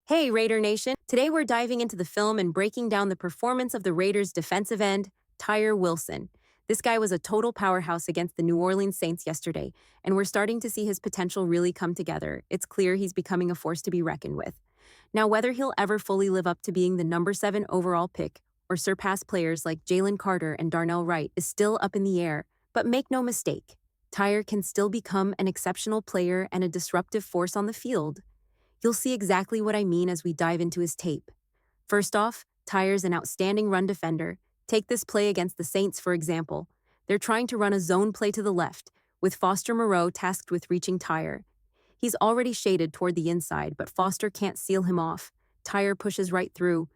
Hey, Raider Nation. Today we're diving into the film and breaking down the performance of the Raiders' defensive end, Tyree Wilson. This guy was a total powerhouse against the New Orleans Saints yesterday, and we're starting to see his potential really come together. It's clear he's becoming a force to be reckoned with. Now, whether he'll ever fully live up to being the number 7 overall pick or surpass players like Jalen Carter and Darnell Wright is still up in the air, but make no mistake, Tyree can still become an exceptional player and a disruptive force on the field. You'll see exactly what I mean as we dive into his tape. First off, Tyree's an outstanding run defender. Take this play against the Saints, for example. They're trying to run a zone play to the left, with Foster Moreau tasked with reaching Tyree. He's already shaded toward the inside, but Foster can't seal him off. Tyree pushes right through.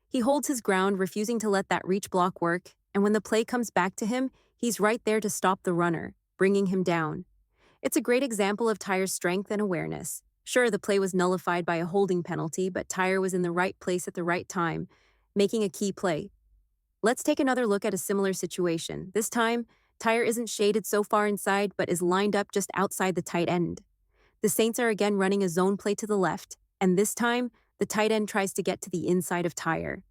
He holds his ground, refusing to let that reach block work, and when the play comes back to him, he's right there to stop the runner, bringing him down. It's a great example of Tyree's strength and awareness. Sure, the play was nullified by a holding penalty, but Tyree was in the right place at the right time, making a key play. Let's take another look at a similar situation. This time, Tyree isn't shaded so far inside, but is lined up just outside the tight end. The Saints are again running a zone play to the left, and this time, the tight end tries to get to the inside of Tyree.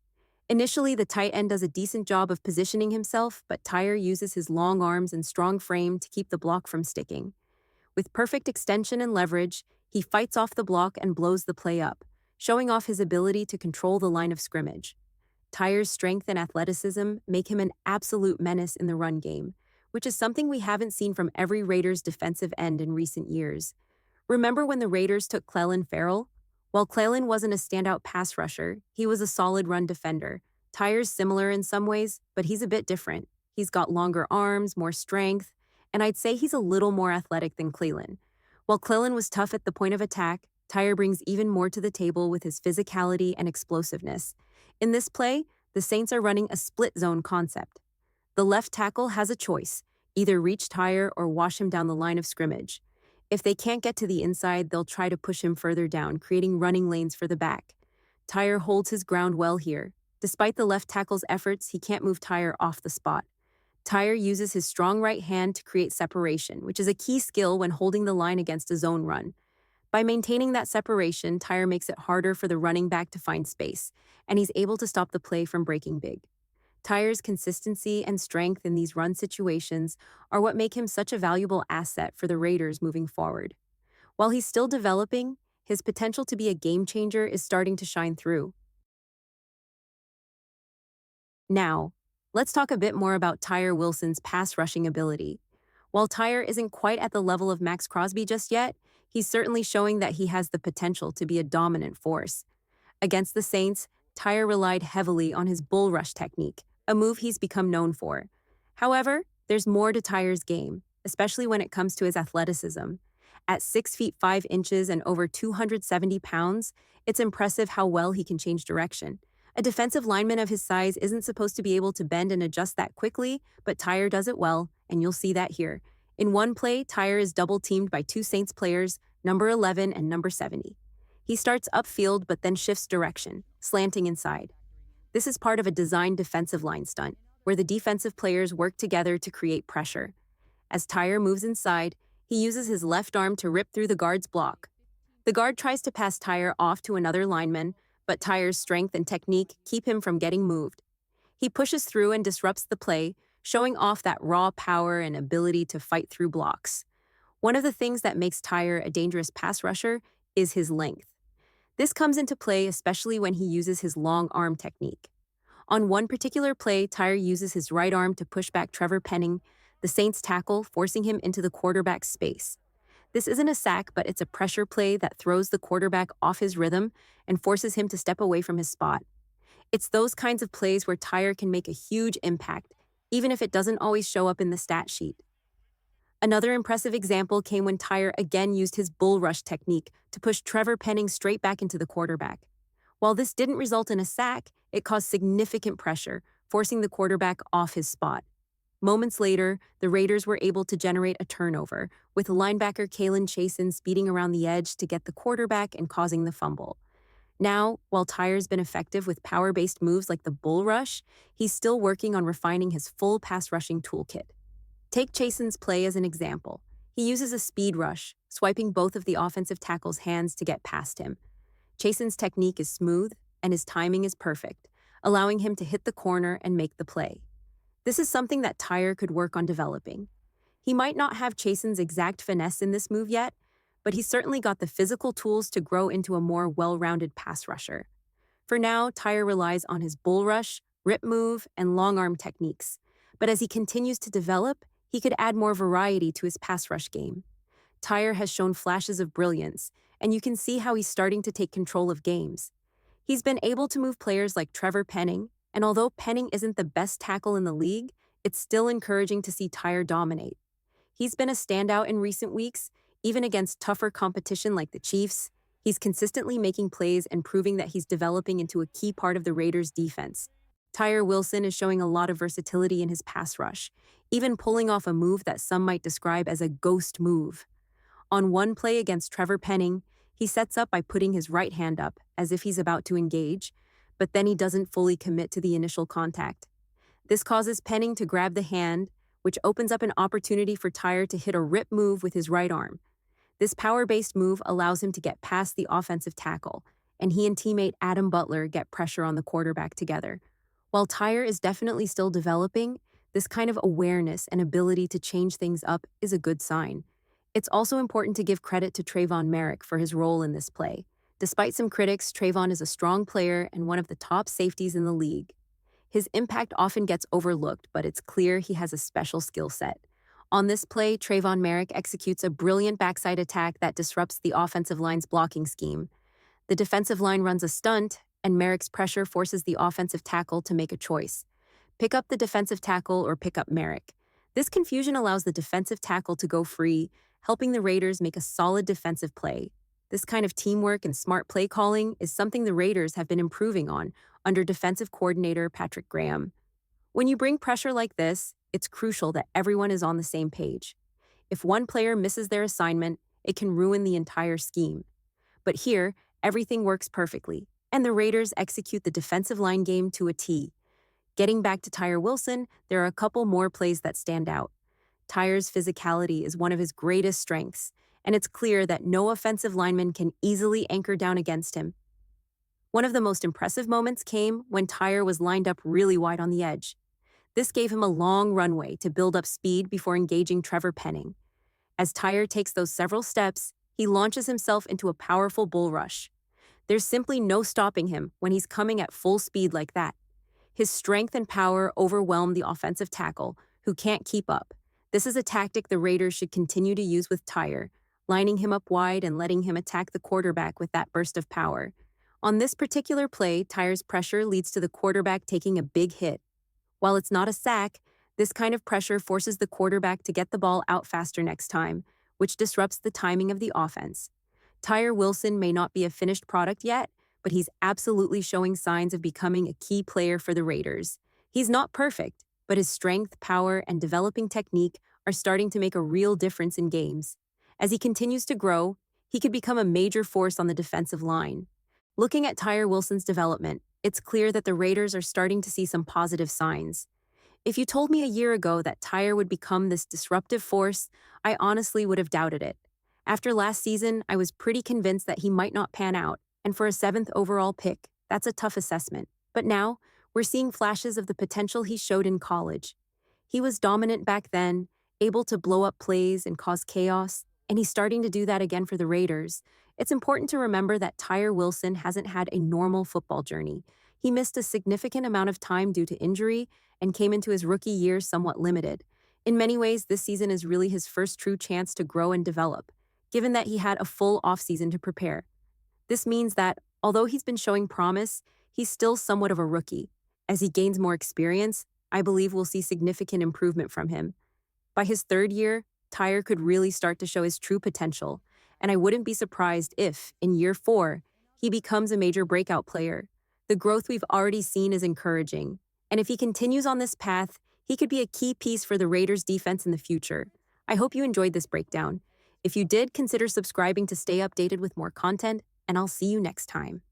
Initially, the tight end does a decent job of positioning himself, but Tyree uses his long arms and strong frame to keep the block from sticking. With perfect extension and leverage, he fights off the block and blows the play up, showing off his ability to control the line of scrimmage. Tyree's strength and athleticism make him an absolute menace in the run game, which is something we haven't seen from every Raiders defensive end in recent years. Remember when the Raiders took Clelin Ferrell? While Clelin wasn't a standout pass rusher, he was a solid run defender. Tyree's similar in some ways, but he's a bit different. He's got longer arms, more strength, and I'd say he's a little more athletic than Clelin. While Clelin was tough at the point of attack, Tyree brings even more to the table with his physicality and explosiveness. In this play, the Saints are running a split zone concept. The left tackle has a choice, either reach Tyree or wash him down the line of scrimmage. If they can't get to the inside, they'll try to push him further down, creating running lanes for the back. Tyree holds his ground well here. Despite the left tackle's efforts, he can't move Tyree off the spot. Tyree uses his strong right hand to create separation, which is a key skill when holding the line against a zone run. By maintaining that separation, Tyree makes it harder for the running back to find space, and he's able to stop the play from breaking big. Tyree's consistency and strength in these run situations are what make him such a valuable asset for the Raiders moving forward. While he's still developing, his potential to be a game changer is starting to shine through. Now, let's talk a bit more about Tyree Wilson's pass rushing ability. While Tyree isn't quite at the level of Max Crosby just yet, he's certainly showing that he has the potential to be a dominant force. Against the Saints, Tyree relied heavily on his bull rush technique, a move he's become known for. However, there's more to Tyree's game, especially when it comes to his athleticism. At 6 feet 5 inches and over 270 pounds, it's impressive how well he can change direction. A defensive lineman of his size isn't supposed to be able to bend and adjust that quickly, but Tyree does it well, and you'll see that here. In one play, Tyree is double-teamed by two Saints players, number 11 and number 70. He starts upfield but then shifts direction, slanting inside. This is part of a designed defensive line stunt, where the defensive players work together to create pressure. As Tyree moves inside, he uses his left arm to rip through the guard's block. The guard tries to pass Tyree off to another lineman, but Tyree's strength and technique keep him from getting moved. He pushes through and disrupts the play, showing off that raw power and ability to fight through blocks. One of the things that makes Tyree a dangerous pass rusher is his length. This comes into play especially when he uses his long arm technique. On one particular play, Tyree uses his right arm to push back Trevor Penning, the Saints tackle, forcing him into the quarterback's space. This isn't a sack, but it's a pressure play that throws the quarterback off his rhythm and forces him to step away from his spot. It's those kinds of plays where Tyree can make a huge impact, even if it doesn't always show up in the stat sheet. Another impressive example came when Tyree again used his bull rush technique to push Trevor Penning straight back into the quarterback. While this didn't result in a sack, it caused significant pressure, forcing the quarterback off his spot. Moments later, the Raiders were able to generate a turnover, with linebacker Kalen Chasen speeding around the edge to get the quarterback and causing the fumble. Now, while Tyree's been effective with power-based moves like the bull rush, he's still working on refining his full pass-rushing toolkit. Take Chasen's play as an example. He uses a speed rush, swiping both of the offensive tackle's hands to get past him. Chasen's technique is smooth and his timing is perfect, allowing him to hit the corner and make the play. This is something that Tyre could work on developing. He might not have Chasen's exact finesse in this move yet, but he's certainly got the physical tools to grow into a more well-rounded pass rusher. For now, Tyre relies on his bull rush, rip move, and long arm techniques. But as he continues to develop, he could add more variety to his pass rush game. Tyre has shown flashes of brilliance, and you can see how he's starting to take control of games. He's been able to move players like Trevor Penning, and although Penning isn't the best tackle in the league, it's still encouraging to see Tyre dominate. He's been a standout in recent weeks, even against tougher competition like the Chiefs. He's consistently making plays and proving that he's developing into a key part of the Raiders' defense. Tyree Wilson is showing a lot of versatility in his pass rush, even pulling off a move that some might describe as a ghost move. On one play against Trevor Penning, he sets up by putting his right hand up as if he's about to engage, but then he doesn't fully commit to the initial contact. This causes Penning to grab the hand, which opens up an opportunity for Tyre to hit a rip move with his right arm. This power-based move allows him to get past the offensive tackle, and he and teammate Adam Butler get pressure on the quarterback together. While Tyre is definitely still developing, this kind of awareness and ability to change things up is a good sign. It's also important to give credit to Trayvon Merrick for his role in this play. Despite some critics, Trayvon is a strong player and one of the top safeties in the league. His impact often gets overlooked, but it's clear he has a special skill set. On this play, Trayvon Merrick executes a brilliant backside attack that disrupts the offensive line's blocking scheme. The defensive line runs a stunt, and Merrick's pressure forces the offensive tackle to make a choice. Pick up the defensive tackle or pick up Merrick. This confusion allows the defensive tackle to go free, helping the Raiders make a solid defensive play. This kind of teamwork and smart play calling is something the Raiders have been improving on under defensive coordinator Patrick Graham. When you bring pressure like this, it's crucial that everyone is on the same page. If one player misses their assignment, it can ruin the entire scheme. But here, everything works perfectly, and the Raiders execute the defensive line game to a T. Getting back to Tyree Wilson, there are a couple more plays that stand out. Tyre's physicality is one of his greatest strengths, and it's clear that no offensive lineman can easily anchor down against him. One of the most impressive moments came when Tyree was lined up really wide on the edge. This gave him a long runway to build up speed before engaging Trevor Penning. As Tyree takes those several steps, he launches himself into a powerful bull rush. There's simply no stopping him when he's coming at full speed like that. His strength and power overwhelm the offensive tackle, who can't keep up. This is a tactic the Raiders should continue to use with Tyree, lining him up wide and letting him attack the quarterback with that burst of power. On this particular play, Tyree's pressure leads to the quarterback taking a big hit. While it's not a sack, this kind of pressure forces the quarterback to get the ball out faster next time, which disrupts the timing of the offense. Tyree Wilson may not be a finished product yet, but he's absolutely showing signs of becoming a key player for the Raiders. He's not perfect, but his strength, power, and developing technique are starting to make a real difference in games. As he continues to grow, he could become a major force on the defensive line. Looking at Tyree Wilson's development, it's clear that the Raiders are starting to see some positive signs. If you told me a year ago that Tyree would become this disruptive force, I honestly would have doubted it. After last season, I was pretty convinced that he might not pan out, and for a 7th overall pick, that's a tough assessment. But now, we're seeing flashes of the potential he showed in college. He was dominant back then, able to blow up plays and cause chaos, and he's starting to do that again for the Raiders. It's important to remember that Tyree Wilson hasn't had a normal football journey. He missed a significant amount of time due to injury and came into his rookie year somewhat limited. In many ways, this season is really his first true chance to grow and develop, given that he had a full offseason to prepare. This means that, although he's been showing promise, he's still somewhat of a rookie. As he gains more experience, I believe we'll see significant improvement from him. By his 3rd year, Tyree could really start to show his true potential, and I wouldn't be surprised if, in year 4, he becomes a major breakout player. The growth we've already seen is encouraging, and if he continues on this path, he could be a key piece for the Raiders' defense in the future. I hope you enjoyed this breakdown. If you did, consider subscribing to stay updated with more content, and I'll see you next time.